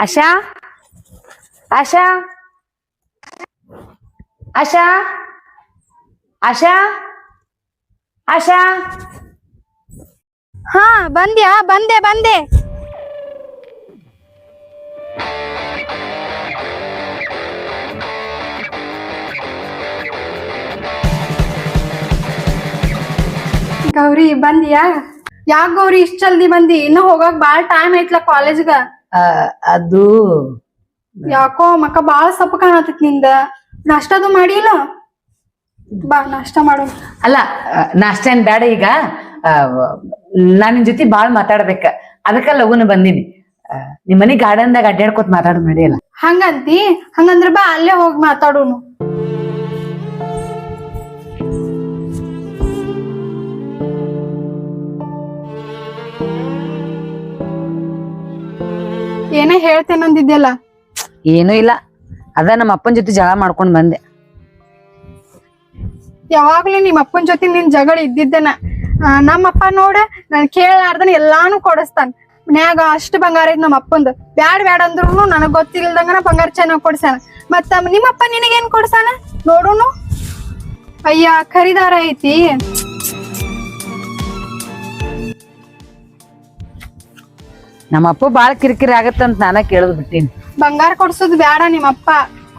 ಆಶಾ ಆಶಾ ಆಶಾ ಆಶಾ ಆಶಾ ಹಾ ಬಂದ್ಯಾ? ಬಂದೆ. ಗೌರಿ ಬಂದ್ಯಾ? ಯಾಕ ಗೌರಿ ಇಷ್ಟ ಜಲ್ದಿ ಬಂದಿ? ಇನ್ನು ಹೋಗಕ್ ಬಾಳ್ ಟೈಮ್ ಐತ್ಲ ಕಾಲೇಜ್ಗ. ಅದು ಯಾಕೋ ಮಕ್ಕ ಬಾಳ ಸಪ್ಪ ಕಾಣತೈತಿ ನಿಂದ. ನಾಷ್ಟದು ಮಾಡಿಲ್ಲ? ಬಾ ನಾಷ್ಟ ಮಾಡು. ಅಲ್ಲ, ನಾಷ್ಟ ಏನ್ ಬೇಡ ಈಗ. ನಾನ್ ನಿನ್ ಜೊತೆ ಬಾಳ್ ಮಾತಾಡ್ಬೇಕ, ಅದಕ್ಕ ಲಗುನ ಬಂದೀನಿ. ನಿಮ್ ಮನಿ ಗಾರ್ಡನ್ದಾಗ ಅಡ್ಡಾಡ್ಕೊತ ಮಾತಾಡೋದ್ ನಡೆಯಲ್ಲ. ಹಂಗಂತಿ? ಹಂಗಂದ್ರ ಬಾ ಅಲ್ಲೇ ಹೋಗಿ ಮಾತಾಡೋನು. ಏನೇ ಹೇಳ್ತೇನಂದಿದ್ಯಲ್ಲ? ಏನೂ ಇಲ್ಲ, ಅದ ನಮ್ಮ ಅಪ್ಪನ ಜೊತೆ ಜಗಳ ಮಾಡ್ಕೊಂಡ್ ಬಂದೆ. ಯಾವಾಗ್ಲೂ ನಿಮ್ಮ ಅಪ್ಪನ ಜೊತೆ ನಿನ್ ಜಗಳ ಇದ್ದಿದ್ದೇನ. ನಮ್ಮಪ್ಪ ನೋಡ ನನ್ ಕೇಳಾರ್ದನ್ ಎಲ್ಲಾನು ಕೊಡಿಸ್ತಾನ. ಮನ್ಯಾಗ ಅಷ್ಟ್ ಬಂಗಾರ ಐತ್ ನಮ್ಮ ಅಪ್ಪಂದು. ಬ್ಯಾಡ್ ಅಂದ್ರೂ ನನಗ್ ಗೊತ್ತಿಲ್ದಂಗನ ಬಂಗಾರ ಚೆನ್ನಾಗ್ ಕೊಡ್ಸಾನ. ಮತ್ತ ನಿಮ್ಮಪ್ಪ ನಿನಗೇನ್ ಕೊಡ್ಸಾನ ನೋಡುನು? ಅಯ್ಯ ಖರೀದಾರ ಐತಿ. ನಮ್ಮಪ್ಪ ಬಾಳ ಕಿರಿಕಿರಿ ಆಗತ್ತಂತ ನಾನ ಕೇಳದ್ ಬಿಟ್ಟಿನಿ. ಬಂಗಾರ ಕೊಡ್ಸೋದ್ ಬ್ಯಾಡ. ನಿಮ್ಮಪ್ಪ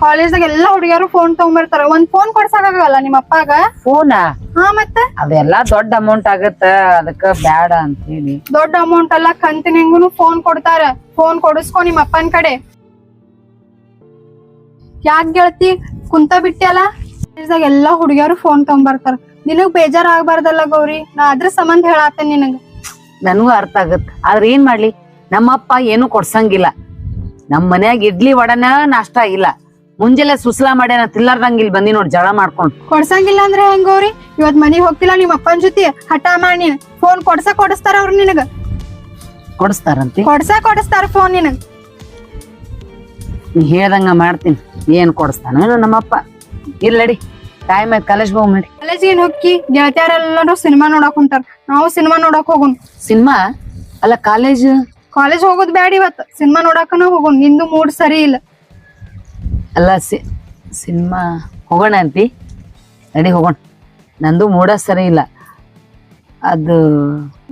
ಕಾಲೇಜ್ದಾಗ ಎಲ್ಲಾ ಹುಡುಗಿಯರು ಫೋನ್ ತಗೊಂಡ್ಬರ್ತಾರ. ಒಂದ್ ಫೋನ್ ಕೊಡ್ಸಾಗಲ್ಲ ನಿಮ್ಮಪ್ಪಾಗ? ಫೋನ? ಹಾ ಮತ್ತೆ ಅದೆಲ್ಲಾ ದೊಡ್ಡ ಅಮೌಂಟ್ ಆಗತ್ತ, ಅದಕ್ಕ ಬ್ಯಾಡ ಅಂತ ಹೇಳಿ. ದೊಡ್ಡ ಅಮೌಂಟ್ ಅಲ್ಲ, ಕಂತಿನಿಂಗುನು ಫೋನ್ ಕೊಡ್ತಾರ. ಫೋನ್ ಕೊಡಿಸ್ಕೊ ನಿಮ್ಮ ಅಪ್ಪನ ಕಡೆ. ಯಾಕ್ ಗೆಳತಿ ಕುಂತ ಬಿಟ್ಟಿಯಲ್ಲ? ಕಾಲೇಜ್ದಾಗ ಎಲ್ಲಾ ಹುಡುಗಿಯರು ಫೋನ್ ತಗೊಂಡ್ಬರ್ತಾರ. ನಿನಗ್ ಬೇಜಾರ್ ಆಗ್ಬಾರ್ದಲ್ಲ ಗೌರಿ? ನಾ ಅದ್ರ ಸಂಬಂಧ ಹೇಳಾತೇನ್ ನಿನಗ. ನನಗೂ ಅರ್ಥ ಆಗತ್, ಆದ್ರ ಏನ್ ಮಾಡ್ಲಿ, ನಮ್ಮಪ್ಪ ಏನು ಕೊಡ್ಸಂಗಿಲ್ಲ. ನಮ್ ಮನ್ಯಾಗ ಇಡ್ಲಿ ವಡನ ನಾಷ್ಟ ಇಲ್ಲ. ಮುಂಜಾನೆ ಸುಸ್ಲಾ ಮಾಡ್ಯಾನ ತಿಲ್ಲಾರ್ದಂಗ ಇಲ್ಲಿ ಬಂದಿ ನೋಡ್ ಜಗಳ ಮಾಡ್ಕೊಂಡ್. ಕೊಡ್ಸಂಗಿಲ್ಲ ಅಂದ್ರೆ ಹೆಂಗ್ ಗೌರಿ? ಇವತ್ ಮನಿಗ್ ಹೋಗ್ತಿಲ್ಲ ನಿಮ್ಮ ಅಪ್ಪನ ಜೊತೆ ಹಠ ಮಾಡಿ ಫೋನ್ ಕೊಡಿಸ್ತಾರ ಅವ್ರು ನಿನಗ? ಕೊಡಿಸ್ತಾರಂತೆ? ಕೊಡಿಸ್ತಾರ ಫೋನ್ ನಿನಗ. ನೀ ಹೇಳ್ದಂಗ ಮಾಡ್ತೀನಿ. ಏನ್ ಕೊಡಿಸ್ತಾನ ನಮ್ಮಪ್ಪ? ಇಲ್ಲಡಿ, ಟೈಮ್ ಆಯ್ತು, ಕಾಲೇಜ್ ಹೋಗ್ ಮಾಡಿ. ಕಾಲೇಜ್ ಏನ್ ಹೋಗಿ ಗೆಳತಿಯರೆಲ್ಲರೂ ಸಿನಿಮಾ ನೋಡಕ್ ಹೊಂಟಾರ. ನಾವು ಸಿನಿಮಾ ನೋಡಕ್ ಹೋಗುನ್. ಸಿನಿಮಾ ಅಲ್ಲ, ಕಾಲೇಜ್ ಹೋಗೋದ್ ಬ್ಯಾಡ, ಇವತ್ ಸಿನಿಮಾ ನೋಡಕನ ಹೋಗುನ್. ನಿಂದು ಮೂಡ್ ಸರಿ ಇಲ್ಲ. ಅಲ್ಲ, ಸಿನಿಮಾ ಹೋಗೋಣ ಅಂತಿ? ನಡಿ ಹೋಗೋಣ. ನಂದು ಮೂಡ ಸರಿ ಇಲ್ಲ. ಅದು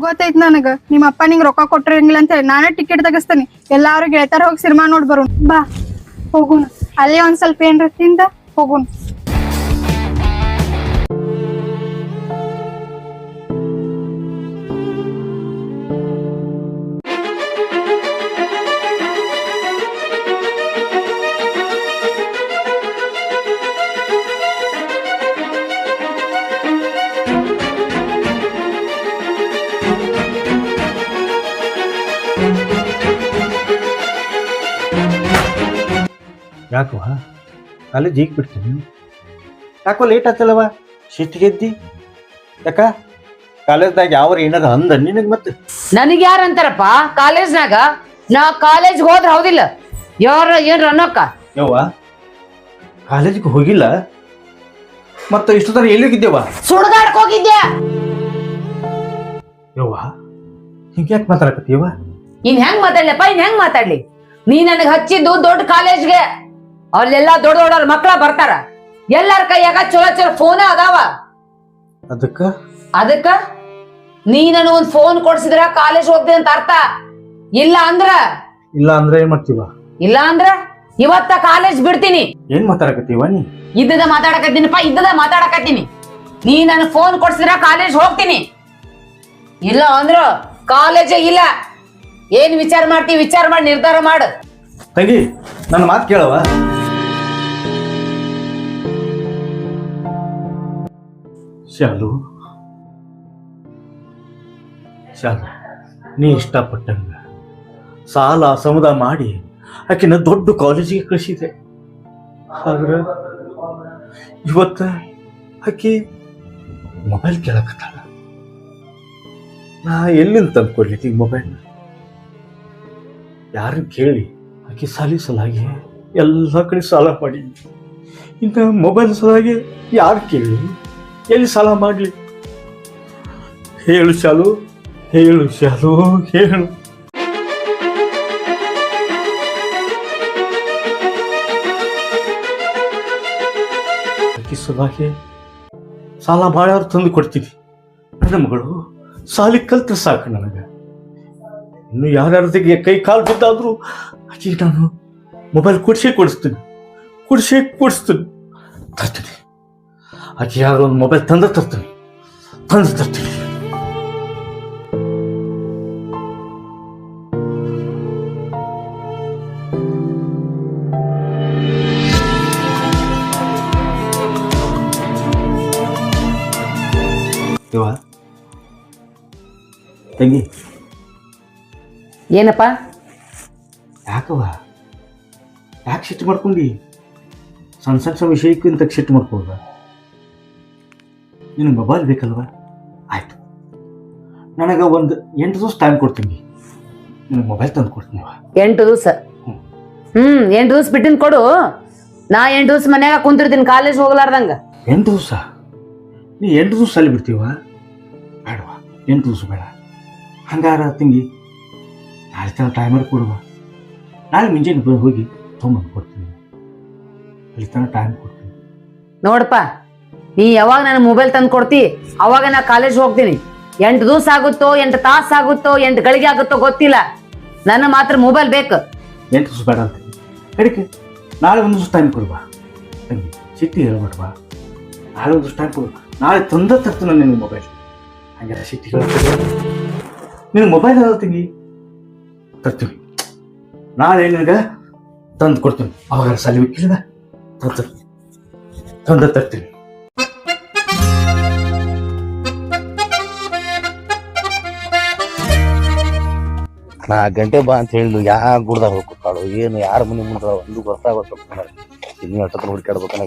ಗೊತ್ತೈತ್ ನನಗ, ನಿಮ್ಮ ಅಪ್ಪ ನಿಂಗ್ ರೊಕ್ಕ ಕೊಟ್ಟಿರಂಗಿಲ್ಲ ಅಂತ ಹೇಳಿ ನಾನೇ ಟಿಕೆಟ್ ತೆಗಿಸ್ತೇನೆ. ಎಲ್ಲಾರು ಗೆಳತಾರ ಹೋಗಿ ಸಿನಿಮಾ ನೋಡ್ ಬರೋಣ. ಬಾ ಹೋಗುಣ. ಅಲ್ಲೇ ಒಂದ್ ಸ್ವಲ್ಪ ಏನ್ರ ತಿಂದ ಹೋಗುಣ. ಯಾಕವ ಕಾಲೇಜ್ ಈಗ ಬಿಡ್ತೀನಿ? ಯಾಕೋ ಲೇಟ್ ಆತಲ್ಲವ? ಶಿಸ್ತಿಗೆದ್ದಿ ಯಾಕ? ಕಾಲೇಜ್ದಾಗ ಯಾವ್ರ ಏನಾರ ಅಂದ ನಿನಗ್? ಮತ್ತೆ ನನಗ್ ಯಾರ ಅಂತಾರಪ್ಪ ಕಾಲೇಜ್ನಾಗ? ನಾ ಕಾಲೇಜ್ ಹೋದ್ರ ಹೌದಿಲ್ಲ, ಯಾರ ಏನ್ರ ಅನ್ನೋಕ್ಕ? ಯವ್ವ ಕಾಲೇಜ್ಗೆ ಹೋಗಿಲ್ಲ, ಮತ್ತ ಇಷ್ಟು ತರ ಎಲ್ಲಿಗಿದ್ದೇವ? ಸುಡ್ಗಾಡ್ಕ್ ಹೋಗಿದ್ಯಾ? ಯವ್ವ ಹಿಂಗ್ಯಾಕ್ ಮಾತಾಡಕತ್ತೀವ? ಇನ್ ಹೆಂಗ್ ಮಾತಾಡ್ಲಪ್ಪ? ಹೆಂಗ್ ಮಾತಾಡ್ಲಿ? ನೀ ನನಗ್ ಹಚ್ಚಿದ್ದು ದೊಡ್ಡ ಕಾಲೇಜ್ಗೆ. ಅಲ್ಲೆಲ್ಲಾ ದೊಡ್ಡ ದೊಡ್ಡವ್ರ ಮಕ್ಳ ಬರ್ತಾರ. ಎಲ್ಲಾರ ಕೈಯಾಗ ಚಲೋ ಫೋನ್ ಅದಾವ. ಅದಕ್ಕ ನೀ ನನಗ್ ಒಂದ್ ಫೋನ್ ಕೊಡ್ಸಿದ್ರ ಕಾಲೇಜ್ ಹೋಗ್ತೀನಿ ಅಂತ ಅರ್ಥ. ಇಲ್ಲ ಅಂದ್ರೆ ಏನ್ ಮಾಡ್ತೀವ? ಇಲ್ಲ ಅಂದ್ರ ಇವತ್ತ ಕಾಲೇಜ್ ಬಿಡ್ತೀನಿ. ಏನ್ ಮಾತಾಡಕತ್ತೀವ ನೀ? ಇದ್ದದ ಮಾತಾಡಕತ್ತೀನಿ. ನೀ ನನ್ ಫೋನ್ ಕೊಡ್ಸಿದ್ರ ಕಾಲೇಜ್ ಹೋಗ್ತೀನಿ. ಇಲ್ಲ ಅಂದ್ರ ಕಾಲೇಜೇ ಇಲ್ಲ. ಏನ್ ವಿಚಾರ ಮಾಡ್ತೀವಿ? ವಿಚಾರ ಮಾಡಿ ನಿರ್ಧಾರ ಮಾಡು. ತಂಗಿ ನನ್ನ ಮಾತು ಕೇಳವ. ಶಾಲು ನೀ ಇಷ್ಟಪಟ್ಟಂಗ ಸಾಲ ಸಮುದ ಮಾಡಿ ಆಕಿನ ದೊಡ್ಡ ಕಾಲೇಜಿಗೆ ಕಳಿಸಿದೆ. ಆದ್ರೆ ಇವತ್ತ ಆಕಿ ಮೊಬೈಲ್ ಕೇಳಕತ್ತಾಳ. ನಾ ಎಲ್ಲಿಂದ ತಂದ್ಕೊಡ್ಲಿಕ್ಕೆ ಮೊಬೈಲ್? ಯಾರನ್ನ ಕೇಳಿ ಆಕಿ ಸಾಲಿ ಸಲಾಗಿ ಎಲ್ಲ ಕಡೆ ಸಾಲ ಮಾಡಿ, ಇನ್ನು ಮೊಬೈಲ್ ಸಲಾಗಿ ಯಾರು ಕೇಳಿ ಎಲ್ಲಿ ಸಾಲ ಮಾಡಲಿ? ಹೇಳು ಶಾಲು, ಹೇಳು. ಆಕಿ ಸಲುವಾಗಿ ಸಾಲ ಮಾಡ್ಯಾರು ತಂದು ಕೊಡ್ತೀನಿ. ನನ್ನ ಮಗಳು ಸಾಲಿ ಕಲ್ತ್ರೆ ಸಾಕು ನನಗೆ. ಇನ್ನು ಯಾರ್ಯಾರದಿಗೆ ಕೈ ಕಾಲು ಬಿದ್ದಾದ್ರೂ ಆಕೆಗೆ ನಾನು ಮೊಬೈಲ್ ಕೊಡಿಸ್ತೀನಿ. ತರ್ತೀನಿ. ಆಕೆ ಯಾರು ಒಂದು ಮೊಬೈಲ್ ತಂದು ತರ್ತೀನಿ. ತಂಗಿ ಏನಪ್ಪ? ಯಾಕವ್ವ ಯಾಕೆ ಸಿಟ್ಟು ಮಾಡ್ಕೊಂಡಿ? ಸಣ್ಣ ವಿಷಯಕ್ಕಿಂತ ಸಿಟ್ಟು ಮಾಡ್ಕೋದ? ನಿನಗೆ ಮೊಬೈಲ್ ಬೇಕಲ್ವ? ಆಯ್ತು, ನನಗೆ ಒಂದು 8 ದಿವಸ ಟೈಮ್ ಕೊಡ್ತೀನಿ. ನಿನಗೆ ಮೊಬೈಲ್ ತಂದು ಕೊಡ್ತೀನಿ. 8 ದಿವಸ? 8 ದಿವಸ ಬಿಟ್ಟಿನ ಕೊಡು. ನಾ 8 ದಿವಸ ಮನ್ಯಾಗ ಕುಂತಿರ್ತೀನಿ ಕಾಲೇಜ್ ಹೋಗ್ಲಾರ್ದಂಗ. 8 ದಿವಸ? ನೀ 8 ದಿವಸ ಅಲ್ಲಿ ಬಿಡ್ತೀವ? ಬೇಡವಾ, 8 ದಿವಸ ಬೇಡ. ಹಂಗಾರ ತಂಗಿ ನಾಳೆ ತನಕ ಟೈಮರ್ ಕೊಡುವ. ನಾಳೆ ಮುಂಜಾನೆ ಹೋಗಿ ತೊಗೊಂಬಂದು ಕೊಡ್ತೀನಿ. ಅಲ್ಲಿ ತನಕ ಟೈಮ್ ಕೊಡ್ತೀನಿ. ನೋಡಪ್ಪ, ನೀ ಯಾವಾಗ ನನ್ನ ಮೊಬೈಲ್ ತಂದು ಕೊಡ್ತಿ ಅವಾಗ ನಾ ಕಾಲೇಜ್ ಹೋಗ್ತೀನಿ. 8 ದಿವಸ ಆಗುತ್ತೋ 8 ತಾಸು ಆಗುತ್ತೋ 8 ಗಳಿಗೆ ಆಗುತ್ತೋ ಗೊತ್ತಿಲ್ಲ, ನನ್ನ ಮಾತ್ರ ಮೊಬೈಲ್ ಬೇಕು. 8 ದಿವಸ ಬೇಡ ಅಂತ ಅದಕ್ಕೆ ನಾಳೆ 1 ದಿವಸ ಟೈಮ್ ಕೊಡುವ. ತಂಗಿ ಸಿಟ್ಟಿ ಹೇಳ್ಬೇಡವಾ, ನಾಳೆ 1 ದಿವಸ ಟೈಮ್ ಕೊಡುವ. ನಾಳೆ ತಂದ ತರ್ತೀನಿ ನಿನಗೆ ಮೊಬೈಲ್. ಹಂಗಾರೆ ಸಿಟ್ಟಿ ನಿನಗೆ ಮೊಬೈಲ್ ಅದ ತಂಗಿ, ತರ್ತೀವಿ. ನಾಳೆ ನಿನಗೆ ತಂದು ಕೊಡ್ತೀನಿ. ಅವಾಗ ಸಲಿ ಬೇಕಿಲ್ಲ ತಂದ ತರ್ತೀನಿ. ನಾಲ್ಕು ಗಂಟೆ ಬಾ ಅಂತ ಹೇಳಿದ್ಲು. ಯಾ ಗುಡ್ದಾಗ ಹೋಗ್ತಾಳು ಏನು, ಯಾರ ಮನೆ ಮುಂದೆ ಒಂದು ಗೊತ್ತಾಗುತ್ತೆ. ಇನ್ನು ಅಷ್ಟೊತ್ತು ಹುಡುಕಾಡ್ಬೇಕನ್ನ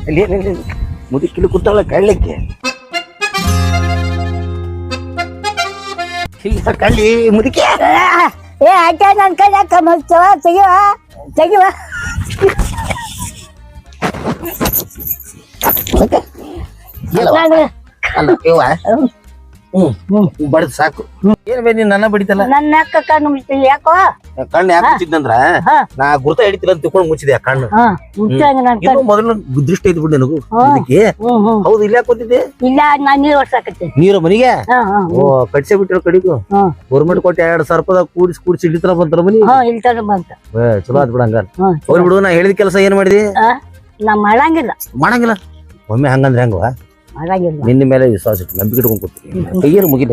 ಅಲ್ಲಿ ಏನಿಲ್ಲ, ಮುದುಕಿಲು ಕೂತಾಳ ಕಳ್ಳಿಕ್ಕೆ ಕಳ್ಳಿ ಮುದುಕಿ. ಏ ಆಟ ನನ್ನ ಕೈ ಯಾಕ ಮಲ್ತವ? ತೆಗಿವ ಅಲ್ಲ ಬಡ್ದು ಸಾಕು. ಏನ್ ಬೇ ನೀನ್ ನನ್ನ ಬಡಿತಲ್ಲ? ನನ್ನ ಅಕ್ಕ ಕಣ್ಣು ಮುಚ್ಚಿಲ್ಲ ಯಾಕೋ? ಕಣ್ಣು ಯಾಕೆ ಮುಚ್ಚಿದ್ದಂದ್ರ ನಾ ಗುರ್ತ ಹಿಡಿತಿಲ್ಲ ಅಂತ ತಿಳ್ಕೊಂಡು ಮುಚ್ಚಿದೆ ಆ ಕಣ್ಣು. ಇನ್ನು ಮೊದಲು ದೃಷ್ಟಿ ಐತಿ ಬಿಡಿ ನನಗೂ ಇದಕ್ಕೆ. ಹೌದು, ಇಲ್ಲ ಕೂತಿದ್ದೆ? ಇಲ್ಲ, ನಾನ್ ನೀರ್ ಹೊಡ್ಸಾಕತ್ತೀನಿ. ನೀರು ಮನಿಗೆ ಓ ಕಟ್ಸೆ ಬಿಟ್ಟಿರೋ ಕಡಿಗೂ ಗೌರ್ಮೆಂಟ್ ಕೊಟ್ಟು 2,000 ರೂಪಾಯಿ ಕೂಡಿಸಿ ಇಳಿತರ ಬಂತಾರ ಮನಿ. ಇಲ್ತಾರ ಬಂತ. ಚಲೋ ಆತ್ ಬಿಡ. ಹಂಗಾರ ಹೋಗ್ಲಿ ಬಿಡು. ನಾ ಹೇಳಿದ ಕೆಲಸ ಏನ್ ಮಾಡಿದಿ? ನಾ ಮಾಡಂಗಿಲ್ಲ. ಒಮ್ಮೆ ಹಂಗಂದ್ರೆ ಹೆಂಗವ? ನಿನ್ನ ಮೇಲೆ ವಿಶ್ವಾಸ ಇಟ್ಟು ನಂಬಿಕೆ ಇಟ್ಕೊಂಡ್ ಕೂತೀನಿ. ಕೈಯರು ಮುಗಿದ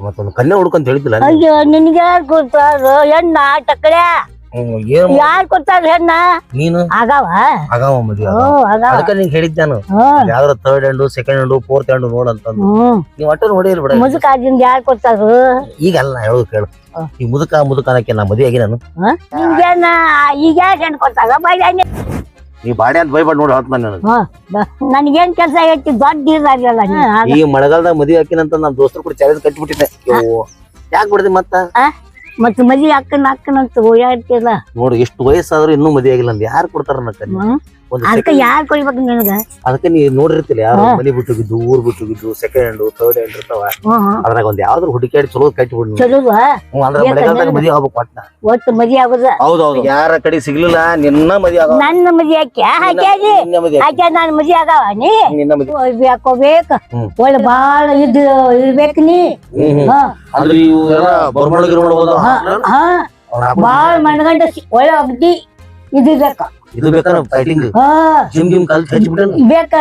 ಮತ್ತೊಂದು ಕನ್ಯಾ ಹುಡ್ಕಂತ ಹೇಳಿದ್ದಿಲ್ಲ? ಅಯ್ಯೋ, ನಿನ್ಗೆ ಯಾರು ಕೊಡ್ತಾರ ಹೆಣ್ಣ? ಟಕ್ಕಳೆ ಯಾರು ಕೊಡ್ತಾರ ಹೆಣ್ಣ? ನೀನು ಆಗಾವ ಮದ್ವೆ ಅದಕ್ಕೆ ನಿಂಗೆ ಹೇಳಿದ್ದೆ ನಾನು. ಯಾವ್ದಾರ 3rd hand 2nd hand 4th hand ನೋಡಂತಂದು ನೀವ್ ಒಟ್ಟು ನೋಡಿಲ್ಲ ಬಿಡ. ಮುದುಕಾದಿಂದ ಯಾರು ಕೊಡ್ತಾರ? ಈಗ ಅಲ್ಲ, ನಾ ಹೇಳೋದು ಕೇಳು. ಈ ಮುದುಕ ಅನ್ನಕ್ಕೆ ನಾ ಮದುವೆ ಆಗಿ ನಾನು ನಿಮ್ಗೇನ ಈಗ ಯಾರು ಹೆಣ್ಣು ಕೊಡ್ತಾರ? ನೀ ಬಾಡಿ ಅಂತ ಬೈಬಾಡ್ ನೋಡಿ ಹೊತ್ತು ಮನೆ ನನ್ಗೇನ್ ಕೆಲಸ ಐತಿ? ದೊಡ್ಡ ಇರಲ್ಲ. ಈ ಮಳೆಗಾಲದಾಗ ಮದುವೆ ಹಾಕಿನಂತ ನಮ್ ದೋಸ್ತರು ಕೂಡ ಚಾಲೆಂಜ್ ಕಟ್ಟಿಬಿಟ್ಟಿದ್ದೆ. ಯಾಕೆ ಬಿಡ್ದಿ ಮತ್ತ ಮದ್ವಿ ಅಕ್ಕನಂತ ಓಡಾಡ್ತಿಲ್ಲ ನೋಡು. ಎಷ್ಟು ವಯಸ್ಸಾದ್ರು ಇನ್ನೂ ಮದುವೆ ಆಗಿಲ್ಲ ಅಂತ ಯಾರು ಕೊಡ್ತಾರ? ಅದಕ್ಕೆ ಯಾರು ಕೊಡ್ಬೇಕು ನಿನಗ? ಅದಕ್ಕೆ ನೀ ನೋಡಿರ್ತಿಲ್ಲ, ಯಾರು ಮನೆ ಬಿಟ್ಟೋಗಿದ್ದು, ಊರ್ ಬಿಟ್ಟೋಗಿದ್ದು, 2nd ಹ್ಯಾಂಡ್ 3rd ಹ್ಯಾಂಡ್ ಇರ್ತಾವ. ಅದ್ರಾಗ ಒಂದ್ ಯಾವ್ದಾರು ಹುಡುಕಾಡಿ ಚಲೋ ಕಟ್ಟಿ ಬಿಡ್. ಅಂದ್ರೆ ಮಳೆಗಾಲದಾಗ ಮದುವೆ ಆಗ್ಬೇಕು ಒಟ್ಟು ಮದ್ವಿ ಆಗುದ. ಹೌದೌದು, ಯಾರ ಕಡೆ ಸಿಗ್ಲಿಲ್ಲ ನಿನ್ನ ಮದ್ವೆ ಆಗ. ನನ್ನ ಮದ್ವಿ ಹಾಕ್ಯಾಕ ನಾನ್ ಮದ್ವಿ ಆಗವ ನೀ ಹಾಕೋಬೇಕ. ಒಳ್ಳೆ ಬಾಳ ಇರ್ಬೇಕ ನೀ. ಬಾಳ ಮಣ್ಗಂಡ ಒಳ್ಳೆ ಅಗ್ದಿ ಇದಿರ್ಬೇಕ. ಇದು ಬೇಕಾ ಫೈಟಿಂಗ್? ಜಿಮ್ ಗಿಮ್ ಕಲ್ ಬೇಕ.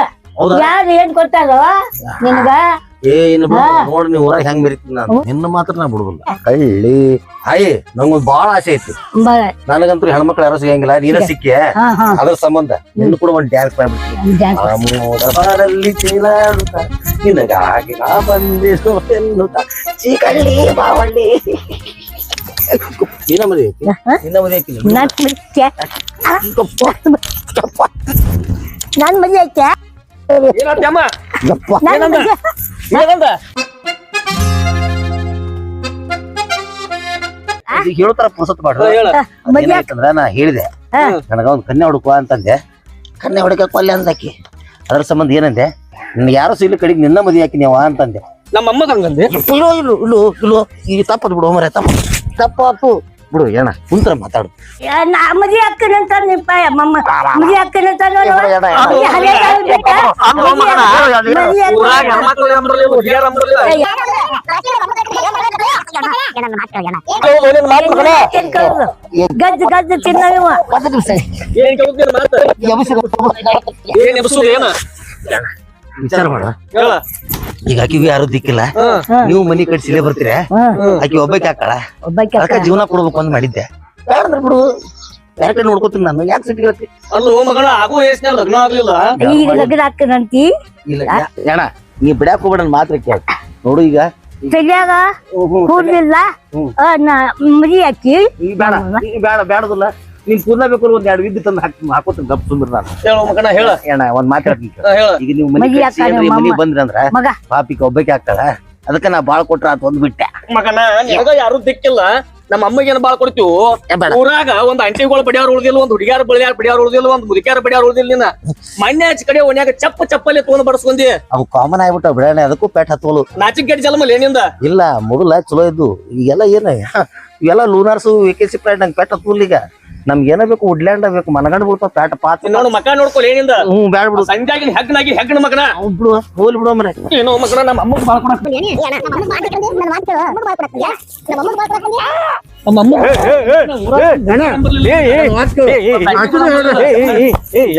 ಯಾರು ಏನ್ ಕೊಡ್ತಾರ ನಿನ್ಗ? ನೋಡ್ ನೀವ್ ಊರಾಗ ಹೆಂಗ್ ಮೆರಿತೀನಿ ನಾನು. ನಿನ್ನ ಮಾತ್ರ ನಾ ಬಿಡುದಿಲ್ಲ. ಕಳ್ಳಿ ಹಾಯ್ ನಂಗೊಂದ್ ಬಾಳ ಆಸೆ ಐತಿ. ನನಗಂತೂ ಹೆಣ್ಮಕ್ಳು ಯಾರು ಸಿಗಂಗಿಲ್ಲ, ನೀನ ಸಿಕ್ಕಿ. ಅದ್ರ ಸಂಬಂಧ ನಿನ್ನ ಕೂಡ ಒಂದ್ ಡ್ಯಾನ್ಸ್ ಮಾಡ್ಬಿಡ್ತೀನಿ. ನಿನಗಾಗಿ ನಾ ಬಂದಿರೋ ಚಿಕಳ್ಳಿ ಬಾವಳ್ಳಿ. ನಿನ್ನ ಮದುವೆ ನಿನ್ನ ಮದುವೆ ನನ್ ಮದ್ವೆ ಐತೆ. ಹೇಳ್ತಾರ ಪುರ್ಸತ್ ಮಾಡ್ರಿ. ಯಾಕಂದ್ರ ನಾ ಹೇಳಿದೆ ನನಗ ಒಂದ್ ಕನ್ಯಾ ಹುಡುಕುವ ಅಂತಂದೆ. ಕನ್ಯಾ ಹುಡುಕ ಕೊಲ್ಲೆ ಅಂದಾಕಿ. ಅದ್ರ ಸಂಬಂಧ ಏನಂದೆ, ನನ್ಗೆ ಯಾರು ಸಿಗ್ಲಿ ಕಡೆಗೆ ನಿನ್ನ ಮದುವೆ ಹಾಕಿನ್ಯಾವ ಅಂತಂದೆ. ನಮ್ಮ ಅಮ್ಮಗ ಹಂಗಂದೆ. ಇಲ್ಲೋ ಇಲ್ಲೋ ಇಲ್ಲೋ ಇಲ್ಲೋ ಈಗ ತಪ್ಪದ್ ಬಿಡು ಮರ. ತಪ್ಪು ಬಿಡು ಏನ ಕುಂತ್ರ ಮಾತಾಡು ನಾ ಮದಿ ಅಕ್ಕನಂತ ನಿಪ್ಪ ಮಮ್ಮ ಮದಿ ಅಕ್ಕನಂತ ಗಜ್ಜ ಗಜ್ಜ ತಿನ್ನವ ವಿಚಾರ ಮಾಡ ಈಗ ಆಕಿಗೂ ಯಾರು ದಿಕ್ಕಿಲ್ಲ ನೀವು ಮನಿ ಕಟ್ಸಿಲೇ ಬರ್ತೀರ ಆಕಿ ಒಬ್ಬಕ್ಕೆ ಹಾಕಳ ಅದಕ್ಕ ಜೀವನ ಕೊಡ್ಬೇಕು ಅಂತ ಮಾಡಿದ್ದೆ ಯಾರಂದ್ರ ಬಿಡು ಯಾಕೆ ನೋಡ್ಕೋತೀನಿ ನಾನು ಯಾಕೆ ಸಿಟಿ ಹೇಳ್ತಿ ಅಲ್ಲೋ ಮಗಳ ಆಗೋ ವಯಸ್ಸಿನ ಲಗ್ನ ಆಗ್ಲಿಲ್ಲ ಈಗ ಲಗ್ನ ಅಕ್ಕನಂತಿ ಇಲ್ಲ ಅಣ್ಣ ನೀ ಬಿಡಾಕ್ ಹೋಗ್ಬೇಡ ಮಾತ್ರ ಕೇಳ ನೋಡು ಈಗ ತಲ್ಯಾಗ ಕೂಡ್ಲಿಲ್ಲ ಮದಿ ಅಕ್ಕಿ ಬೇಡ ಬೇಡದಿಲ್ಲ ನೀನ್ ಕೂದ್ಲ ಬೇಕು ಒಂದ್ 2 ವಿದ್ಯುತ್ ತಂದು ಹಾಕೋತೀನಿ ಗಪ್ ಸುಂದ್ರ ನಾನು ಹೇಳೋ ಮಗನ ಹೇಳ ಅಣ್ಣ ಒಂದ್ ಮಾತಾಡ್ತೀನಿ ಈಗ ನೀವು ಮದ್ವೆ ಆಗ್ತಾನೆ ಮನಿ ಬಂದ್ರಿ ಅಂದ್ರ ಮಗ ಪಾಪಿಗೆ ಒಬ್ಬಕ್ಕೆ ಆಗ್ತಾಳ ಅದಕ್ಕ ನಾ ಬಾಳ್ ಕೊಟ್ರ ಆತ ಒಂದ್ ಬಿಟ್ಟೆ ಮಗನ ನಿನಗ ಯಾರು ದಿಕ್ಕಿಲ್ಲ ನಮ್ಮ ಅಮ್ಮಗೆ ಬಾಳ್ ಕೊಡ್ತೀವಿ ಊರಾಗ ಒಂದ್ ಅಂಟಿಗಳು ಬಡಿಯಾರ ಉಳ್ದಿಲ್ಲ ಒಂದ್ ಹುಡುಗಿಯಾರ ಬಡಿಯಾರ ಉಳ್ದಿಲ್ಲ ಒಂದ್ ಮುದುಕಿಯಾರ ಬಡಿಯಾರ ಉಳ್ದಿಲ್ಲ ನಿನ್ನ ಮನ್ಯ ಆಚ ಕಡೆ ಒನ್ಯಾಗ ಚಪ್ಪಲಿ ತೊಗೊಂಡ್ ಬಡಸ್ಕೊಂಡಿ ಅವು ಕಾಮನ್ ಆಗ್ಬಿಟ್ಟಾವ ಬಿಡಣ ಅದಕ್ಕೂ ಪೇಟ್ ಹತ್ತೋಲು ನಾಚಿಕ್ ಗೆಟ್ ಜಲಮಲ್ಲ ಏನಿಂದ ಇಲ್ಲ ಮೊದಲ ಚಲೋ ಇದ್ದು ಈಗೆಲ್ಲ ಏನ ಇವೆಲ್ಲ ಲೂನಾರ್ಸು ವೇಕೆನ್ಸಿ ಪ್ಲಾಟ್ ನಂಗೆ ಪೇಟ್ ಹತ್ತೋಲ್ ಈಗ ನಮ್ಗೆ ಏನ ಬೇಕು ವುಡ್ಲ್ಯಾಂಡ್ ಬೇಕು ಮನಗಂಡ್ ಬಿಡ್ತಾವ ಪ್ಯಾಟ್ ಪಾತ್ ನೋಡು ಮಕ್ಕ ನೋಡ್ಕೊಲ್ ಏನಿಂದ ಬ್ಯಾಡ ಬಿಡು ಸಂಜಾಗಿನ ಹೆಗ್ನಾಗಿ ಹೆಗ್ನ ಮಗನ ಬಿಡು ಹೋಲ್ ಬಿಡು ಮರ ಏನೋ ಮಗನ ನಮ್ಮ ಅಮ್ಮಗೆ ಬಾಳ್ ಕೊಡಕ್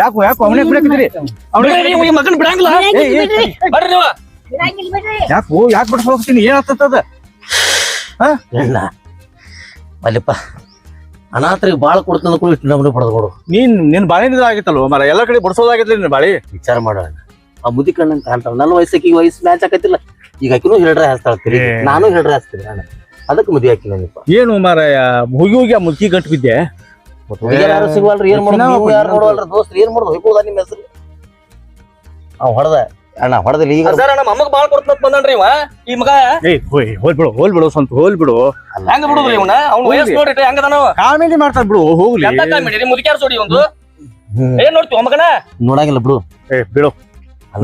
ಯಾಕೋ ಅವನೇ ಬಿಡಕ್ರಿ ಮಗನ್ ಬಿಡಂಗಿಲ್ಲ ಬರ್ರಿ ನೀವು ಯಾಕೆ ಬಿಡ್ಸ ಹೋಗ್ತೀನಿ ಏನ್ ಆಗ್ತದ ಇಲ್ಲ ಅಲ್ಲಿಪ್ಪ ಅನಾಥರಿಗೆ ಬಾಳ ಕೊಡ್ತಂದ ಕೂಡ ಇಷ್ಟು ನಮ್ಮನೆ ಪಡೆದ್ಕೊಡು ನಿನ್ ಬಾಳಿನಿಂದ ಆಗಿತ್ತಲ್ವ ಮರ ಎಲ್ಲಾ ಕಡೆ ಬಡ್ಸೋದಾಗಿತ್ಲಿ ನಿನ್ ಬಾಳಿ ವಿಚಾರ ಮಾಡೋಣ ಆ ಮುದಿ ಕಣ್ಣಂಗ್ ಕಾಣ್ತಾಳ ನನ್ನ ವಯಸ್ಸಿಗೆ ಈಗ ವಯಸ್ಸು ಮ್ಯಾಚ್ ಆಕತಿಲ್ಲ ಈಗ ಆಕಿನೂ ಹೇಳ್ರೆ ಹಾಸ್ತಾಳ್ತೀರಿ ನಾನು ಹೇಳ್ರೆ ಹಾಸ್ತೀನಿ ನಾನು ಅದಕ್ಕೆ ಮದುವೆ ಹಾಕಿ ನನಪ್ಪ ಏನು ಮಾರಾಯ ಹೋಗಿ ಆ ಮುದುಕಿ ಗಂಟು ಬಿದ್ದೆ ಯಾರು ಸಿಗುವಲ್ರಿ ಏನ್ ಮಾಡೋದು ಯಾರು ನೋಡುವಲ್ರಿ ದೋಸ್ತ್ರಿ ಏನ್ ಮಾಡೋದು ಹೋಗ್ಬೋದ ನಿಮ್ಮ ಹೆಸರು ಅವ್ ಹೊಡೆದ ಅಣ್ಣ ಹೊಡೆದಿಲ್ಲ ಈಗ ಸರ್ ನಮ್ಮ ಅಮ್ಮಗ್ ಬಾಳ್ ಕೊಡ್ತಂತ ಬಂದನ್ರಿ ಇವ ಈ ಮಗ ಹೋಲ್ ಬಿಡು ಸ್ವಂತ ಹೋಲ್ ಬಿಡು ಹೆಂಗ ಬಿಡುದ್ರಿ ಇವನ ಅವ್ನ ವಯಸ್ಸು ನೋಡ್ರಿ ಹೆಂಗದಾನ ಕಾಮಿಡಿ ಮಾಡ್ತಾರ ಬಿಡು ಹೋಗ್ಲಿ ಎಂತ ಕಾಮಿಡಿ ಮುದುಕ್ಯಾರ ಸೋಡಿ ಒಂದು ಏನ್ ನೋಡ್ತೀವ ಮಗನ ನೋಡಂಗಿಲ್ಲ ಬಿಡು ಬಿಡು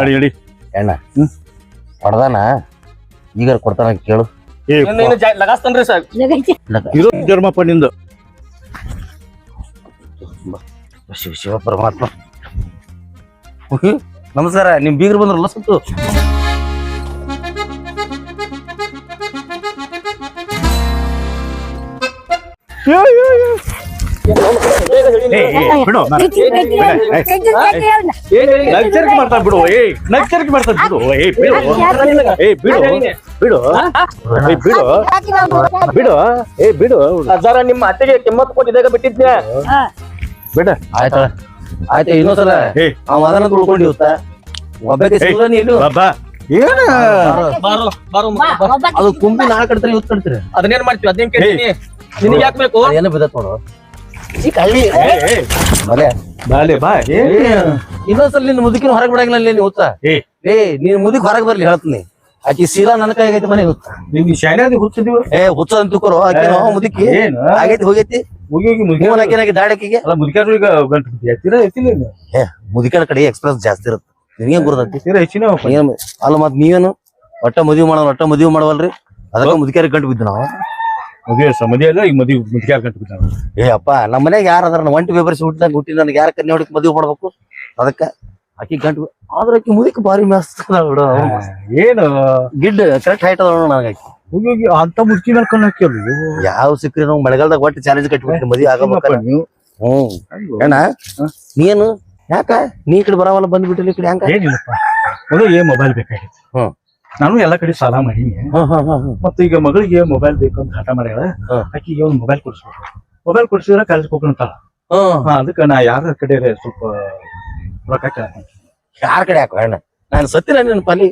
ನಡಿ ನಡಿ ಅಣ್ಣ ಹೊಡೆದಾನ ಈಗ ಕೊಡ್ತಾನ ಕೇಳು ಲಗಾಸ್ತನ್ರಿ ಸರ್ ಇರೋ ಜರ್ಮಪ್ಪ ನಿಂದು ಶಿವ ಶಿವ ಪರಮಾತ್ಮ ನಮಸ್ಕಾರ ನಿಮ್ ಬೀಗರು ಬಂದ್ರಲ್ಲ ಸುತ್ತು ಬಿಡು ನಗ್ಚರಿಕೆ ಮಾಡ್ತಾರ ಬಿಡು ನಗ್ಚರಿಕೆ ಮಾಡ್ತಾರ ಬಿಡು ಬಿಡು ಬಿಡು ಬಿಡು ಸರ ನಿಮ್ಮ ಅತ್ತೆಗೆ ಕಿಮ್ಮತ್ ಕೊಟ್ಟಿದ್ದಾಗ ಬಿಟ್ಟಿದ್ದೆ ಬಿಡ ಆಯ್ತಾ ಆಯ್ತಾ ಇನ್ನೊಂದ್ಸಲ ಅವ ಅದನ್ನ ತುಳ್ಕೊಂಡು ಇವತ್ತ ಒಬ್ಬಕ್ಕೆ ಸಿಗಲ್ಲ ನೀನು ಬಾಬಾ ಏನ ಅದು ಕುಂಬಿ ನಾಳೆ ಕಟ್ತಾರೆ ಇವತ್ತು ಕಟ್ತೀರಿ ಅದನ್ನೇನ್ ಮಾಡ್ತೀವಿ ಅದೇನ್ ಕೇಳ್ತೀನಿ ನಿನಗೆ ಯಾಕೆ ಬೇಕು ಏನು ಬಿದ್ದತ್ ನೋಡು ಈ ಕಳ್ಳಿ ಬಾಲೆ ಬಾ ಇನ್ನೊಂದ್ಸಲ ನಿನ್ ಮುದುಕಿನ ಹೊರಗೆ ಬಿಡಂಗಿಲ್ಲ ನೀನು ಹುತ್ತ ನೀನ್ ಮುದುಕ್ ಹೊರಗೆ ಬರ್ಲಿ ಹೇಳ್ತೀನಿ ಆಕಿ ಸೀದಾ ನನ್ನ ಕೈ ಆಗೈತಿ ಮನೆ ಹುತ್ತ ನಿಮ್ಗೆ ಶಾನ್ಯಾದಿ ಹುಚ್ಚಿದೀವ ಹುಚ್ಚ ಅಂತ ತಿಳ್ಕೊರು ಆಕಿ ಮುದುಕಿ ಆಗೈತಿ ಹೋಗೈತಿ ಆಕಿನಾಗಿ ದಾಡಕಿಗೆ ಅಲ್ಲ ಮುದುಕ್ಯಾರು ಈಗ ಗಂಟು ಎತ್ತಿರ ಎತ್ತಿಲ್ಲ ಮುದುಕಿನ ಕಡೆ ಎಕ್ಸ್ಪ್ರೆಸ್ ಜಾಸ್ತಿ ಇರುತ್ತೆ ನಿನಗೇನ್ ಗುರುದೈತಿ ತೀರಾ ಹೆಚ್ಚಿನ ಅಲ್ಲ ಮತ್ ನೀವೇನು ಒಟ್ಟ ಮದುವೆ ಮಾಡವಲ್ರಿ ಅದಕ್ಕ ಮುದುಕ್ಯಾರಿಗೆ ಗಂಟು ಬಿದ್ದು ನಾವು ಮದುವೆ ಅಲ್ಲ ಈಗ ಮುದುಕ್ಯಾರ ಗಂಟು ಬಿದ್ದ ಅಪ್ಪ ನಮ್ಮ ಮನೆಗೆ ಯಾರ ಅದ್ರ ಒಂಟಿ ಬೇಬರ್ಸಿ ಹುಟ್ಟಿ ನನಗೆ ಯಾರ ಕನ್ಯಾ ಹುಡುಕಿ ಮದುವೆ ಮಾಡ್ಬೇಕು ಅದಕ್ಕ ಆಕಿ ಗಂಟು ಆದ್ರ ಆಕಿ ಮುದುಕಿ ಭಾರಿ ಮಸ್ತ್ ಬಿಡು ಏನು ಗಿಡ್ ಕರೆಕ್ಟ್ ಹೈಟ್ ಅದ ನನಗೆ ಹೋಗಿ ಅಂತ ಮುದುಕಿ ನಡ್ಕೊಂಡು ಹಾಕ್ಯಲ್ಲ ಯಾವ ಸಿಕ್ಕ್ರಿ ನಾವು ಮಳೆಗಾಲದಾಗ ಒಟ್ಟು ಚಾಲೆಂಜ್ ಕಟ್ಬಿಟ್ಟು ಮದುವೆ ಆಗಬೇಕು ನೀವು ಏನ ನೀನು ಯಾಕ ನೀ ಕಡೆ ಬರವಲ್ಲ ಬಂದ್ಬಿಟ್ಟಿಲ್ಲ ಈ ಕಡೆ ಹಂಗ ಏನಿಲ್ಲಪ್ಪ ಮೊಬೈಲ್ ಬೇಕಾಗಿತ್ತು ನಾನು ಎಲ್ಲಾ ಕಡೆ ಸಾಲ ಮಾಡೀನಿ ಮತ್ತೆ ಈಗ ಮಗಳಿಗೆ ಮೊಬೈಲ್ ಬೇಕು ಅಂತ ಹಠ ಮಾಡ್ಯಾಳ ಆಕಿಗೆ ಒಂದು ಮೊಬೈಲ್ ಕೊಡ್ಸ್ಬೇಕು ಮೊಬೈಲ್ ಕೊಡ್ಸಿದ್ರೆ ಕಾಲೇಜ್ ಹೋಗ್ಕೊಂತಾಳ ಅದಕ್ಕೆ ನಾ ಯಾರ ಕಡೆ ಸ್ವಲ್ಪ ರೊಕ್ಕ ಯಾರ ಕಡೆ ಹಾಕೋ ಅಣ್ಣ ನಾನು ಸತ್ತಿನ ನಿನ್ನ ಪಲ್ಲಿ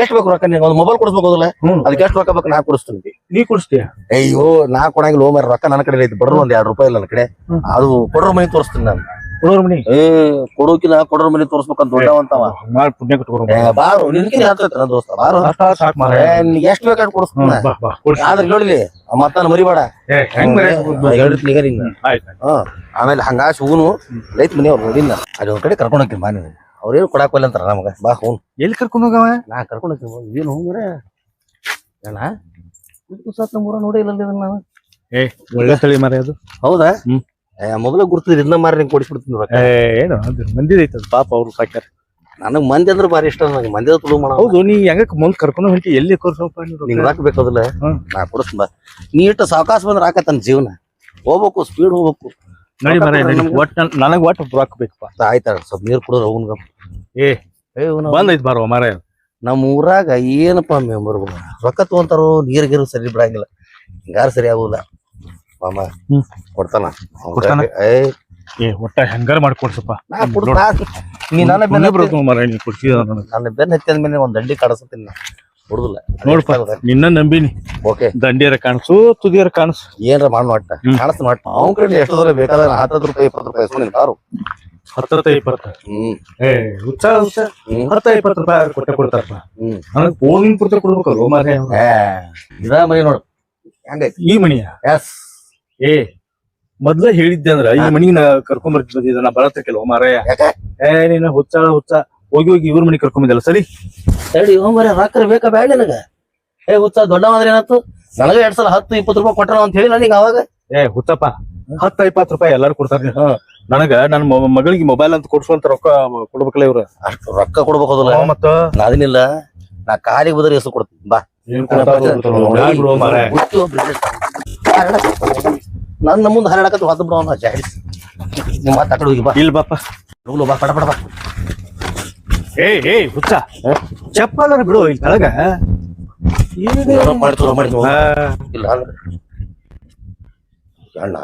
ಎಷ್ಟ್ ಬೇಕು ರೊಕ್ಕ ನೀನು ಒಂದು ಮೊಬೈಲ್ ಕೊಡಿಸ್ಬೇಕಲ್ಲ ಅದಕ್ಕೆ ಎಷ್ಟು ರೊಕ್ಕ ಬೇಕು ನಾ ಕೊಡಿಸ್ತೀನಿ ನೀ ಕೊಡಿಸ್ತೀಯ ಅಯ್ಯೋ ನಾ ಕೊಡಂಗಿಲ್ಲ ಹೋಮ ರೊಕ್ಕ ನನ್ನ ಕಡೆ ಐತಿ ಬಡ್ರು ಒಂದ್ ₹2 ಇಲ್ಲ ನನ್ನ ಕಡೆ ಅದು ಕೊಡ್ರ ಮನಿ ತೋರಿಸ್ತೀನಿ ನಾನು ಕೊಡೋರ್ ಮನಿ ಕೊಡೋಕಿನ ಕೊಡ್ರ ಮನಿ ತೋರಿಸ್ಬೇಕಂತ ದೊಡ್ಡವಂತವ ಮಾಡಿ ಪುಣ್ಯ ಕಟ್ಕೊಡು ಬಾರು ನಿನ್ಕಿನ ಹೇಳ್ತೈತೆ ನನ್ನ ದೋಸ್ತ ಬಾರು ಸಾಕು ಮಾರ ನಿನ್ಗೆ ಎಷ್ಟು ಬೇಕಾದ್ರೆ ಕೊಡಿಸ್ತೀನಿ ಆದ್ರೆ ನೋಡ್ಲಿ ಮತ್ತಾನ ಮರಿಬೇಡ ಹೇಳಿರ್ತೀನಿ ಈಗ ನಿನ್ನ ಆಮೇಲೆ ಹಂಗಾಶ್ ಹೂನು ರೈತ ಮನೆಯವ್ರು ನೋಡಿನ ಅಲ್ಲಿ ಒಂದ್ ಕಡೆ ಕರ್ಕೊಂಡು ಹೋಗ್ತೀನಿ ಬಾ ನೀನು ಅವ್ರೇನು ಕೊಡಾಕೋಲ್ಲ ಅಂತಾರ ನಮಗ ಬಾ ಹೂನ್ ಎಲ್ಲಿ ಕರ್ಕೊಂಡು ಹೋಗವ ನಾ ಕರ್ಕೊಂಡು ಹೋಗ್ತೀನಿ ಏನು ಹೋಗ್ರೆ ಅಣ್ಣ ಸಾತ್ ನಮ್ಮೂರ ನೋಡಿ ಇಲ್ಲ ನಾನು ಏ ಒಳ್ಳೆ ತಳಿ ಮರ ಅದು. ಹೌದಾ ಹ್ಮ್. ಮೊದಲ ಗುರ್ತಿದ್ರೆ ಇನ್ನ ಮಾರಿ ನಿಂಗೆ ಕೊಡಿಸ್ಬಿಡ್ತೀನಿ ರೊಕ್ಕ. ಏನು ಅದು ಮಂದಿದ ಐತದ ಪಾಪ ಅವ್ರು ಸಾಕ್ಯಾರ. ನನಗ್ ಮಂದಿ ಅಂದ್ರೆ ಭಾರಿ ಇಷ್ಟ. ನಂಗೆ ಮಂದಿ ತುಳು ಮಾಡ. ಹೌದು ನೀ ಹೆಂಗ ಮುಂದ್ ಕರ್ಕೊಂಡು ಹೊಂಟಿ ಎಲ್ಲಿ ಕರ್ಸೋಪ್ಪ ನಿಂಗೆ ರೊಕ್ಕ ಬೇಕದಲ್ಲ ಹ್ಮ್. ನಾ ಕೊಡಿಸ್ತೀನಿ ಬಾ. ನೀ ಇಟ್ಟು ಸಾವಕಾಶ ಬಂದ್ರೆ ಆಕತ್ತನ ಜೀವನ. ಹೋಗ್ಬೇಕು ಸ್ಪೀಡ್ ಹೋಗ್ಬೇಕು. ನೋಡಿ ಮರ ನನಗ್ ಒಟ್ಟು ರೊಕ್ಕ ಬೇಕಪ್ಪ. ಆಯ್ತ ಸ್ವಲ್ಪ ನೀರ್ ಕುಡಿದ್ರೆ ಹೋಗುನ್ ಏ ಬಂದೈತ್ ಬಾರೋ ಮರ. ನಮ್ಮ ಊರಾಗ ಏನಪ್ಪಾ ಮೆಂಬರ್ಗಳು ರೊಕ್ಕ ತಗೊಂತಾರೋ ನೀರ್ ಗೀರು ಸರಿ ಬಿಡಂಗಿಲ್ಲ. ಹಿಂಗಾರು ಸರಿ ಆಗುದಿಲ್ಲ. ಮಾಮ ಹ್ಮ್. ಕೊಡ್ತಾನ ಕೊಡ್ತಾನ? ಏ ಒಟ್ಟ ಹೆಂಗಾರ ಮಾಡ್ಕೊಡ್ಸಪ್ಪ. ನೀ ನನ್ನ ಬೆನ್ನ ಮರ ನೀ ಕೊಡ್ಸಿದ ನನ್ನ ಬೆನ್ನ ಹತ್ತಿದ ಮೇಲೆ ಒಂದ್ ದಂಡಿ ಕಾಣಿಸ್ತೀನಿ ನಾ ಕೊಡುದಿಲ್ಲ. ನೋಡ್ಪ ನಿನ್ನ ನಂಬಿನಿ. ಓಕೆ ದಂಡಿಯರ ಕಾಣಿಸು ತುದಿಯರ ಕಾಣಿಸು ಏನ್ರ ಮಾಡ್ ಒಟ್ಟ ಕಾಣಿಸ್ತೀನಿ ಒಟ್ಟ. ಅವ್ನ ಕಡೆ ಎಷ್ಟು ದೂರ ಬೇಕಾದ್ರೆ 10 ರೂಪಾಯಿ 20 ರೂಪಾಯಿ ಇಸ್ಕೊಂಡು ನಿಂತಾರು. 10-20 ಹ್ಮ್ ಏ ಹುಚ್ಚ 10-20 ರೂಪಾಯಿ ಕೊಡ್ತಾರಪ್ಪ. ಹ್ಮ್ ನನಗ್ ಫೋನ್ ಪುರ್ತ ಕೊಡ್ಬೇಕಲ್ವ ಮಾರೇ. ಇದ ಮನಿ ನೋಡು ಹೆಂಗೈತಿ ಈ ಮನಿಯ ಎಸ್. ಏ ಮೊದ್ಲ ಹೇಳಿದ್ದೆ ಅಂದ್ರ ಈ ಮನಿಗೆ ನಾ ಕರ್ಕೊಂಡ್ ಬರ್ತಿದ್ದ ನಾ ಬರತ್ತಕ್ಕೆಲ್ವ ಮಾರಾಯ. ಯಾಕೆ ಏ ನೀನ ಹುಚ್ಚ ಹೋಗಿ ಹೋಗಿ ಇವ್ರ ಮನಿ ಕರ್ಕೊಂಡ್ ಬಂದಿಲ್ಲ ಸರಿ. ಸರಿ ಹೋಗ್ಬರ ರೊಕ್ಕ ಬೇಕಾ ಬೇಡ ನನಗ. ಏ ಹುಚ್ಚ ದೊಡ್ಡ ಮಾದ್ರೆ ಏನಾಯ್ತು ನನಗ 2 ಸಲ 10-20 ರೂಪಾಯಿ ಕೊಟ್ಟಾನ ಅಂತ ಹೇಳಿ ನನಗೆ ಅವಾಗ. ಏ ಹುಚ್ಚಪ್ಪ 10-20 ರೂಪಾಯಿ ಎಲ್ಲಾರು ಕೊಡ್ತಾರ. ನನಗ ನನ್ನ ಮಗಳಿಗೆ ಮೊಬೈಲ್ ಅಂತ ಕೊಡ್ಸುವಂತ ರೊಕ್ಕ ಕೊಡ್ಬೇಕಲ್ಲ ಇವ್ರ. ಅಷ್ಟು ರೊಕ್ಕ ಕೊಡ್ಬೇಕದಲ್ಲ ಮತ್ತ ಅದನ್ನಿಲ್ಲ. ನಾ ಕಾಲಿಗೆ ಬದಲು ಹೆಸರು ಕೊಡ್ತೀನಿ ಬಾ. ನನ್ನ ಮುಂದೆ ಹರಡಕತ್ತ ಹೊತ್ತು ಬಿಡೋಣ ಜಾಡಿಸ್. ನಿಮ್ಮ ಮಾತು ಆ ಕಡೆ ಹೋಗಿ ಬಾ. ಇಲ್ಲ ಬಾಪ. ಹೋಗ್ಲು ಬಾ ಪಡ ಪಡ ಬಾ. ಏ ಹುಚ್ಚ ಚಪ್ಪಲ ಬಿಡು ಇಲ್ಲಿ ತಳಗ. ಮಾಡ್ತು ಇಲ್ಲ ಅಣ್ಣ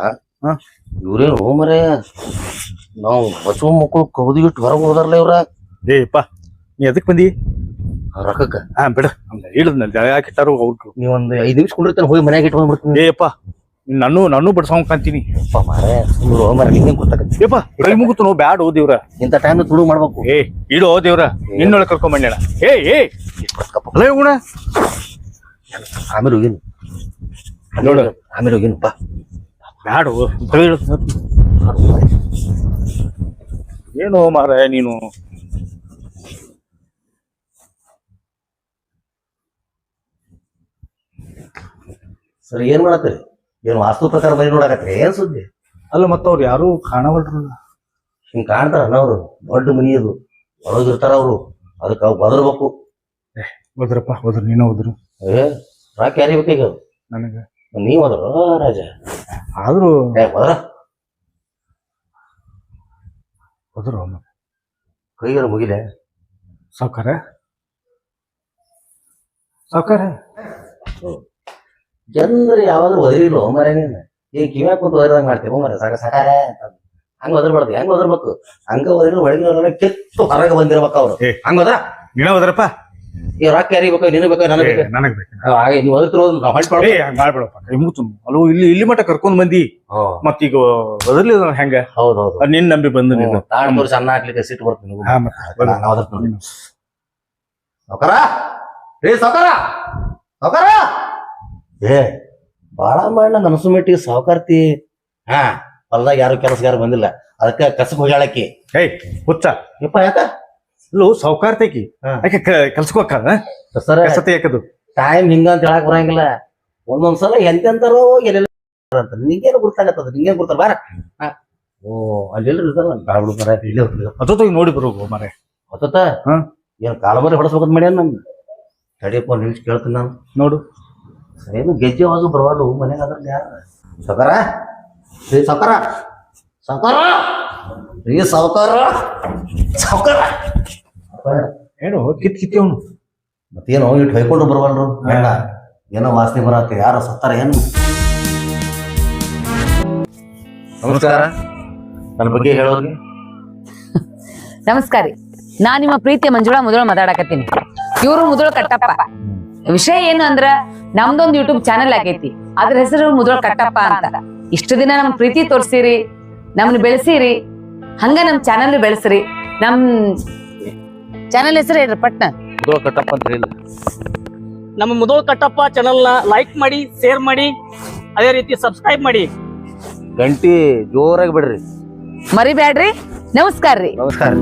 ಇವ್ರೇನು ಹೋಮರೇ ನಾವು ಬಸವ ಮಕ್ಕಳು ಕೌದಿಗಿಟ್ಟು ಹೊರಗೆ ಹೋದಾರಲ್ಲ ಇವ್ರ. ಏಪ್ಪ ನೀ ಎದಕ್ ಬಂದಿ ರೊಕ್ಕಕ್ಕ? ಬಿಡ ಹೇಳಿದ್ನ ಜಗ ಹಾಕಿಟ್ಟಾರು ಅವ್ರು. ನೀವೊಂದ್ 5 ನಿಮಿಷ ಕುಂಡಿರ್ತಾನೆ ಹೋಗಿ ಮನ್ಯಾಗ ಇಟ್ಟು ಬಂದ್ಬಿಡ್ತೀನಿ. ಏಪ್ಪ ನಾನು ಬಡ್ಸಂಗ್ ಕಾಂತೀನಿ. ನಿಂಗೆ ಗೊತ್ತಾಗತ್ತೆ. ಏಪ್ಪ ಕೈ ಮುಗಿತು ನಾವು ಬ್ಯಾಡ ಓ ದೇವ್ರ. ಇಂಥ ಟೈಮ್ ತುಳು ಮಾಡ್ಬೇಕು. ಏ ಇಡೋ ದೇವ್ರ ನಿನ್ನೊಳಗೆ ಕರ್ಕೊಂಡ್ ಬಂದೇಣ. ಏ ಅಲೇ ಗುಣ ಆಮೇಲೆ ಹೋಗಿನ ನೋಡ ಆಮೇಲೆ ಹೋಗಿನ ಬಾ. ಬ್ಯಾಡ ಏನು ಮಾರ ನೀನು. ಸರಿ ಏನ್ ಮಾಡತ್ತೀರಿ? ಏನ್ ವಾಸ್ತು ಪ್ರಕಾರ ಬರೀ ನೋಡಕತ್ರಿ? ಏನ್ ಸುದ್ದಿ? ಅಲ್ಲ ಮತ್ತ ಅವ್ರು ಯಾರು ಕಾಣವಲ್ರಲ್ಲ. ಹಿಂಗ್ ಕಾಣ್ತಾರ ಅವ್ರು ದೊಡ್ಡ ಮನಿ ಅದು ಒಳಗಿರ್ತಾರ ಅವ್ರು. ಅದಕ್ಕೆ ಅವ್ ಬದರ್ಬೇಕು. ಹೋದ್ರಪ್ಪ ಹೋದ್ರು ನೀನು ಹೋದ್ರು. ಏ ರಾಕ್ ಯಾರಿ ಬೇಕೀಗ ನನಗ ನೀವ್ ಹೋದ್ರ ರಾಜ ಆದ್ರೂ ಹೋದ್ರ ಹೋದ್ರು ಕೈಗಾರ ಮುಗಿಲೆ ಸಾವ್ಕಾರ ಜನರು ಯಾವಾದ್ರೂ ಒದರಿಲ್ಲ ಮರ ನೀನ್ ಈಗ ಕಿವ್ಯಾಕ ಕುಂತ ಒದರ್ದಂಗ್ ಮಾಡ್ತೇವ ಮರ ಸಾಕ ಸಾಕಾರ ಅಂತ ಹಂಗ ಒದರ್ಬಾರ್ದು. ಹೆಂಗ್ ಒದರ್ಬೇಕು? ಹಂಗ ಒದರಿ ಒಳಗಿನ ಕಿತ್ತು ಹೊರಗೆ ಬಂದಿರ್ಬೇಕ ಅವ್ರು. ಹಂಗ ಹೋದ್ರ ನೀನ ಹೋದ್ರಪ್ಪ. ಈ ರಾಕ್ ಯಾರಿಗೆ ಬೇಕು? ನಿನಗ್ ಬೇಕು ನನಗ್ ಬೇಕು? ನನಗ್ ಬೇಕು. ಹಾಗೆ ನೀವು ಒದರ್ತಿರೋದು ಮಾಡ್ಬೇಡಪ್ಪ. ಕೈ ಮುಗಿತು ಅಲ್ಲೂ ಇಲ್ಲಿ ಮಟ್ಟ ಕರ್ಕೊಂಡ್ ಬಂದಿ ಮತ್ತೀಗ ಒದರ್ಲಿ ಹೆಂಗ? ಹೌದೌದು ನಿನ್ ನಂಬಿ ಬಂದು ನೀನು ತಾಣ ತೋರಿಸಿ ಅನ್ನ ಹಾಕ್ಲಿಕ್ಕೆ ಸಿಟ್ಟು ಬರ್ತೀನಿ. ಸಾವ್ಕಾರ ಏ ಬಾಳ ಮಾಡ ನನ್ಸು ಮೆಟ್ಟಿಗೆ ಸಾವ್ಕಾರ್ತಿ. ಹೊಲ್ದಾಗ ಯಾರು ಕೆಲಸಗಾರ ಬಂದಿಲ್ಲ ಅದಕ್ಕೆ ಕಸಕ್ ಹೋಗ್ಯಾಳಕ್ಕಿ. ಏಯ್ ಹುಚ್ಚ ಯಪ್ಪ ಯಾಕ ಇಲ್ಲೂ ಸಾವ್ಕಾರ್ತೈಕಿ ಯಾಕೆ ಕೆಲ್ಸಕ್ಕೋಕ್ಕಾದ ಸರ ಸತಿ ಯಾಕದು ಟೈಮ್ ಹಿಂಗ ಅಂತ ಹೇಳಕ್ ಬರಂಗಿಲ್ಲ. ಒಂದೊಂದ್ಸಲ ಎಂತೆಂತಾರೋ ಎಲ್ಲೆಲ್ಲ ಅಂತ ನಿಂಗೇನು ಗುರ್ತಾಗತ್ತದ? ನಿಂಗೇನು ಗುರ್ತಾರ ಬಾರ. ಓ ಅಲ್ಲೆಲ್ಲ ಇರ್ತಾರ ಇಲ್ಲೇ ಅದೊತ್ತು ನೋಡಿ ಬರೋದು ಮಾರೆ ಹೊತ್ತ ಏನ್ ಕಾಲ ಮರಿ ಹೊಡಸ್ಬೇಕಂತ ಮಾಡ್ಯಾನ ನಮ್. ತಡಿಯಪ್ಪ ನಿಲ್ಸಿ ಕೇಳ್ತೀನಿ ನಾನು. ನೋಡು ಏನು ಗೆಜ್ಜೆ ಆವಾಜು ಬರವಾಳು ಮನೆಗೆ ಅದ್ರಲ್ಲಿ ಯಾರ? ಸಾವ್ಕಾರ ರೀ ಸಾವ್ಕಾರ ಸಾವ್ಕಾರ ರೀ ಸಾವ್ಕಾರ ಸಾವ್ಕಾರ ಏನು ಕಿತ್ತಿ ಅವನು ಮತ್ತೇನೋ ಇಟ್ಟು ಹೊಯ್ಕೊಂಡು ಬರವಲ್ರು. ಏನೋ ವಾಸನೆ ಬರತ್ತೆ. ಯಾರ ಸತ್ತಾರ ಏನು? ನಮಸ್ಕಾರ. ನನ್ನ ಬಗ್ಗೆ ಹೇಳೋರಿಗೆ ನಮಸ್ಕಾರ. ನಾ ನಿಮ್ಮ ಪ್ರೀತಿಯ ಮಂಜುಳಾ ಮುದೋಳ ಮಾತಾಡಕತ್ತೀನಿ. ಇವ್ರು ಮುದೋಳ ಕಟ್ಟಪ್ಪ. ವಿಷಯ ಏನು ಅಂದ್ರ ನಮ್ದೊಂದು ಯೂಟ್ಯೂಬ್ ಚಾನೆಲ್ ಆಗೈತಿ. ಅದ್ರ ಹೆಸರು ಮುದೋಳ ಕಟ್ಟಪ್ಪ ಅಂತ. ಇಷ್ಟು ದಿನ ನಮ್ ಪ್ರೀತಿ ತೋರ್ಸಿರಿ, ನಮ್ಮನ್ನ ಬೆಳೆಸಿರಿ, ಹಂಗ ನಮ್ ಚಾನೆಲ್ ಬೆಳೆಸ್ರಿ. ನಮ್ ಚಾನೆಲ್ ಹೆಸರು ಹೇಳ್ರಿ ಪಟ್ನ. ಮುದೋಳ ಕಟ್ಟಪ್ಪ ಅಂತ ಹೇಳಿಲ್ಲ. ನಮ್ಮ ಮುದೋಳ ಕಟ್ಟಪ್ಪ ಚಾನೆಲ್ ನ ಲೈಕ್ ಮಾಡಿ, ಶೇರ್ ಮಾಡಿ, ಅದೇ ರೀತಿ ಸಬ್ಸ್ಕ್ರೈಬ್ ಮಾಡಿ. ಗಂಟಿ ಜೋರಾಗಿ ಬಿಡ್ರಿ. ಮರಿಬ್ಯಾಡ್ರಿ. ನಮಸ್ಕಾರ ರೀ. ನಮಸ್ಕಾರ.